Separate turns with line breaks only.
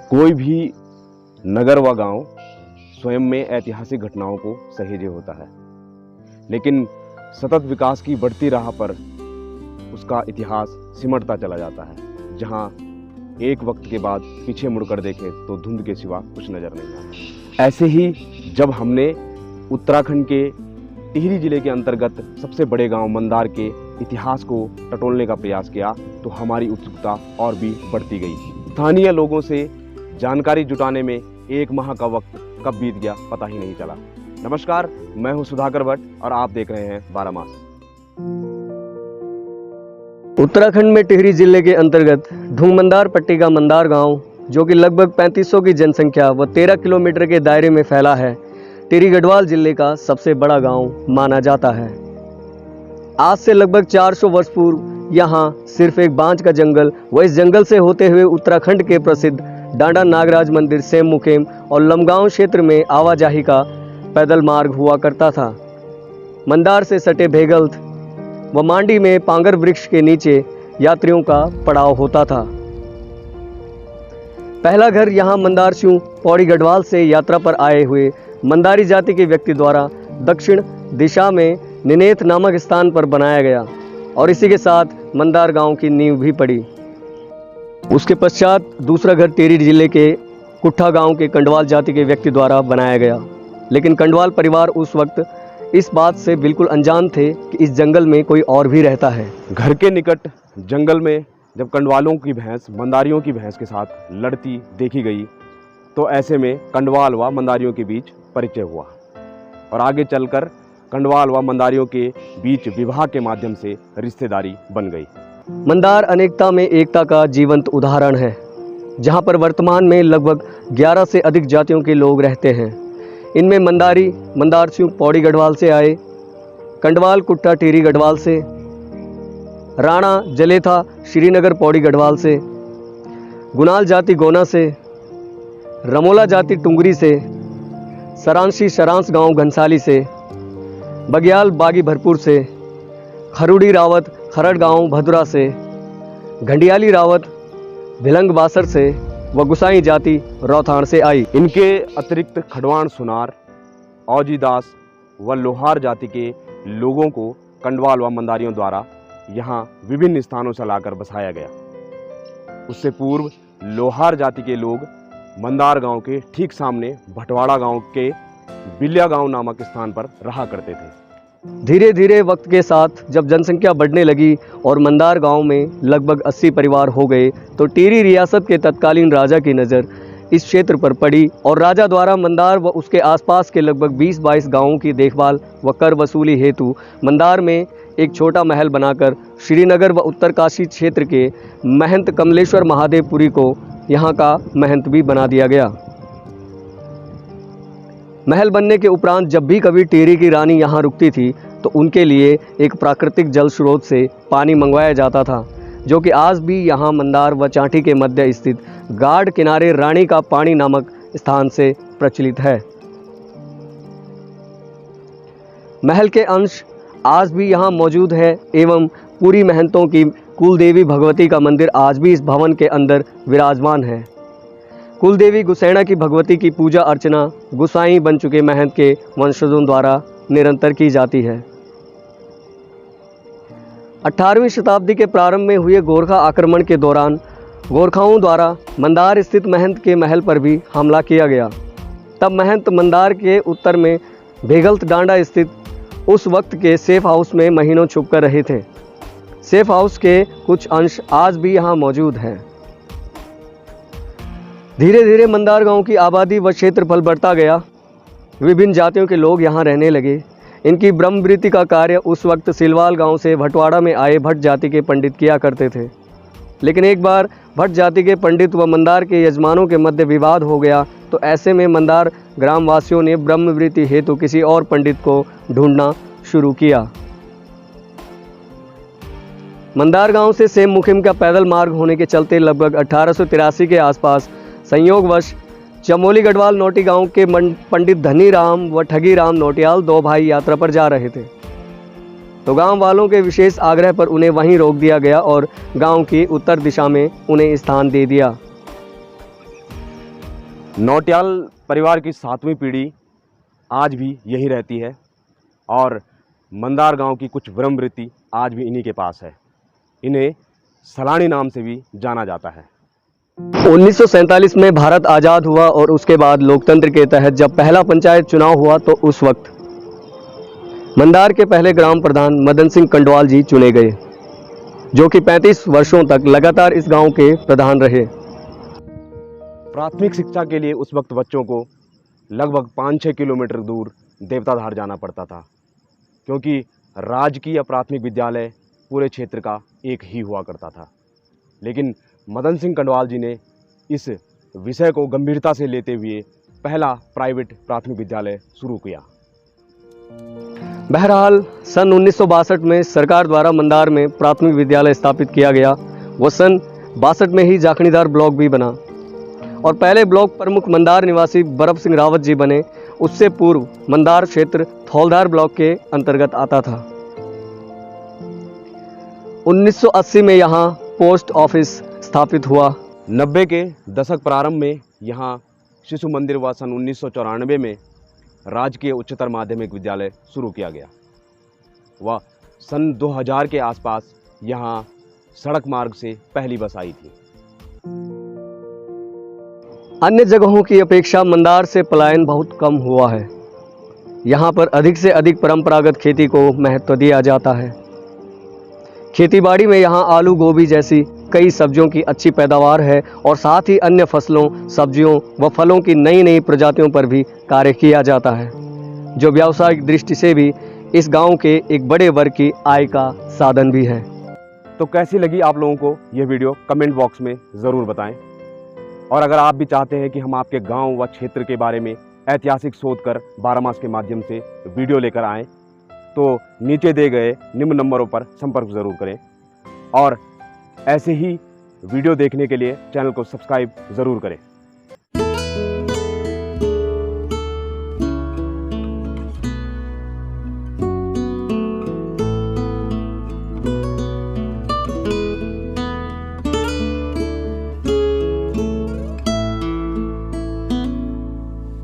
कोई भी नगर व गांव स्वयं में ऐतिहासिक घटनाओं को सहेजे होता है, लेकिन सतत विकास की बढ़ती राह पर उसका इतिहास सिमटता चला जाता है, जहां एक वक्त के बाद पीछे मुड़कर देखें तो धुंध के सिवा कुछ नजर नहीं आता। ऐसे ही जब हमने उत्तराखंड के टिहरी जिले के अंतर्गत सबसे बड़े गांव मंदार के इतिहास को टटोलने का प्रयास किया तो हमारी उत्सुकता और भी बढ़ती गई। स्थानीय लोगों से जानकारी जुटाने में एक माह का वक्त कब बीत गया पता ही नहीं चला। नमस्कार, मैं हूं सुधाकर भट्ट और आप देख रहे हैं 12 मास।
उत्तराखंड में टिहरी जिले के अंतर्गत ढूंगमंदार पट्टी का मंदार गांव, जो कि लगभग 3500 की जनसंख्या व 13 किलोमीटर के दायरे में फैला है, टिहरी गढ़वाल जिले का सबसे बड़ा गांव माना जाता है। आज से लगभग 400 वर्ष पूर्व यहाँ सिर्फ एक बांज का जंगल व इस जंगल से होते हुए उत्तराखंड के प्रसिद्ध डांडा नागराज मंदिर, सेम मुखेम और लमगांव क्षेत्र में आवाजाही का पैदल मार्ग हुआ करता था। मंदार से सटे भेगल्थ व मांडी में पांगर वृक्ष के नीचे यात्रियों का पड़ाव होता था। पहला घर यहाँ मंदार सिंह पौड़ी गढ़वाल से यात्रा पर आए हुए मंदारी जाति के व्यक्ति द्वारा दक्षिण दिशा में निनेथ नामक स्थान पर बनाया गया और इसी के साथ मंदार गांव की नींव भी पड़ी। उसके पश्चात दूसरा घर टिहरी जिले के कुट्ठा गांव के कंडवाल जाति के व्यक्ति द्वारा बनाया गया, लेकिन कंडवाल परिवार उस वक्त इस बात से बिल्कुल अनजान थे कि इस जंगल में कोई और भी रहता है।
घर के निकट जंगल में जब कंडवालों की भैंस मंदारियों की भैंस के साथ लड़ती देखी गई तो ऐसे में कंडवाल व मंदारियों के बीच परिचय हुआ और आगे चलकर कंडवाल व मंदारियों के बीच विवाह के माध्यम से रिश्तेदारी बन गई।
मंदार अनेकता में एकता का जीवंत उदाहरण है, जहां पर वर्तमान में लगभग 11 से अधिक जातियों के लोग रहते हैं। इनमें मंदारी मंदार सिंह पौड़ी गढ़वाल से आए, कंडवाल कुट्टा टिहरी गढ़वाल से, राणा जलेथा श्रीनगर पौड़ी गढ़वाल से, गुनाल जाति गोना से, रमोला जाति टुंगरी से, सरांशी शरांस गांव घनसाली से, बग्याल बागी भरपूर से, खरुड़ी रावत खरड़ गांव भदुरा से, घंडियाली रावत भिलंग बासर से व गुसाई जाति रौथाण से आई।
इनके अतिरिक्त खड़वाण सुनार, औजीदास व लोहार जाति के लोगों को कंडवाल व मंदारियों द्वारा यहाँ विभिन्न स्थानों से लाकर बसाया गया। उससे पूर्व लोहार जाति के लोग मंदार गांव के ठीक सामने भटवाड़ा गांव के बिलिया गांव नामक स्थान पर रहा करते थे।
धीरे धीरे वक्त के साथ जब जनसंख्या बढ़ने लगी और मंदार गांव में लगभग 80 परिवार हो गए तो टिहरी रियासत के तत्कालीन राजा की नज़र इस क्षेत्र पर पड़ी और राजा द्वारा मंदार व उसके आसपास के लगभग 20-22 गांवों की देखभाल व कर वसूली हेतु मंदार में एक छोटा महल बनाकर श्रीनगर व उत्तरकाशी क्षेत्र के महंत कमलेश्वर महादेवपुरी को यहाँ का महंत भी बना दिया गया। महल बनने के उपरांत जब भी कभी टिहरी की रानी यहाँ रुकती थी तो उनके लिए एक प्राकृतिक जल स्रोत से पानी मंगवाया जाता था, जो कि आज भी यहाँ मंदार व चांठी के मध्य स्थित गाढ़ किनारे रानी का पानी नामक स्थान से प्रचलित है। महल के अंश आज भी यहाँ मौजूद है एवं पूरी महंतों की कुलदेवी भगवती का मंदिर आज भी इस भवन के अंदर विराजमान है। कुलदेवी गुसैना की भगवती की पूजा अर्चना गुसाई बन चुके महंत के वंशजों द्वारा निरंतर की जाती है। 18वीं शताब्दी के प्रारंभ में हुए गोरखा आक्रमण के दौरान गोरखाओं द्वारा मंदार स्थित महंत के महल पर भी हमला किया गया। तब महंत मंदार के उत्तर में भेगल्थ डांडा स्थित उस वक्त के सेफ हाउस में महीनों छुप कर रहे थे। सेफ हाउस के कुछ अंश आज भी यहाँ मौजूद हैं। धीरे धीरे मंदार गांव की आबादी व क्षेत्रफल बढ़ता गया। विभिन्न जातियों के लोग यहाँ रहने लगे। इनकी ब्रह्मवृत्ति का कार्य उस वक्त सिलवाल गांव से भटवाड़ा में आए भट्ट जाति के पंडित किया करते थे, लेकिन एक बार भट्ट जाति के पंडित व मंदार के यजमानों के मध्य विवाद हो गया तो ऐसे में मंदार ग्रामवासियों ने ब्रह्मवृत्ति हेतु किसी और पंडित को ढूंढना शुरू किया। मंदार गांव से सेम मुखेम का पैदल मार्ग होने के चलते लगभग 1883 के आसपास संयोगवश चमोली गढ़वाल नोटी गांव के पंडित धनी राम व ठगी राम नोटियाल दो भाई यात्रा पर जा रहे थे, तो गांव वालों के विशेष आग्रह पर उन्हें वहीं रोक दिया गया और गांव की उत्तर दिशा में उन्हें स्थान दे दिया।
नौटियाल परिवार की 7वीं पीढ़ी आज भी यही रहती है और मंदार गांव की कुछ वृत्ति आज भी इन्हीं के पास है। इन्हें सलानी नाम से भी जाना जाता है।
1947 में भारत आज़ाद हुआ और उसके बाद लोकतंत्र के तहत जब पहला पंचायत चुनाव हुआ तो उस वक्त मंदार के पहले ग्राम प्रधान मदन सिंह कंडवाल जी चुने गए, जो कि 35 वर्षों तक लगातार इस गांव के प्रधान रहे।
प्राथमिक शिक्षा के लिए उस वक्त बच्चों को लगभग 5-6 किलोमीटर दूर देवताधार जाना पड़ता था, क्योंकि राजकीय प्राथमिक विद्यालय पूरे क्षेत्र का एक ही हुआ करता था। लेकिन मदन सिंह कंडवाल जी ने इस विषय को गंभीरता से लेते हुए पहला प्राइवेट प्राथमिक विद्यालय शुरू किया।
बहरहाल सन 1962 में सरकार द्वारा मंदार में प्राथमिक विद्यालय स्थापित किया गया। वो सन 62 में ही जाखणीदार ब्लॉक भी बना और पहले ब्लॉक प्रमुख मंदार निवासी बरफ सिंह रावत जी बने। उससे पूर्व मंदार क्षेत्र थौलधार ब्लॉक के अंतर्गत आता था। 1980 में यहाँ पोस्ट ऑफिस स्थापित हुआ।
90 के दशक प्रारंभ में यहाँ शिशु मंदिर व सन 1994 में राजकीय उच्चतर माध्यमिक विद्यालय शुरू किया गया व सन 2000 के आसपास यहाँ सड़क मार्ग से पहली बस आई थी।
अन्य जगहों की अपेक्षा मंदार से पलायन बहुत कम हुआ है। यहाँ पर अधिक से अधिक परंपरागत खेती को महत्व दिया जाता है। खेतीबाड़ी में यहाँ आलू गोभी जैसी कई सब्जियों की अच्छी पैदावार है और साथ ही अन्य फसलों, सब्जियों व फलों की नई नई प्रजातियों पर भी कार्य किया जाता है, जो व्यावसायिक दृष्टि से भी इस गांव के एक बड़े वर्ग की आय का साधन भी है।
तो कैसी लगी आप लोगों को ये वीडियो कमेंट बॉक्स में ज़रूर बताएं। और अगर आप भी चाहते हैं कि हम आपके गांव व क्षेत्र के बारे में ऐतिहासिक शोध कर 12 मास के माध्यम से वीडियो लेकर आएँ, तो नीचे दिए गए निम्न नंबरों पर संपर्क ज़रूर करें और ऐसे ही वीडियो देखने के लिए चैनल को सब्सक्राइब ज़रूर करें।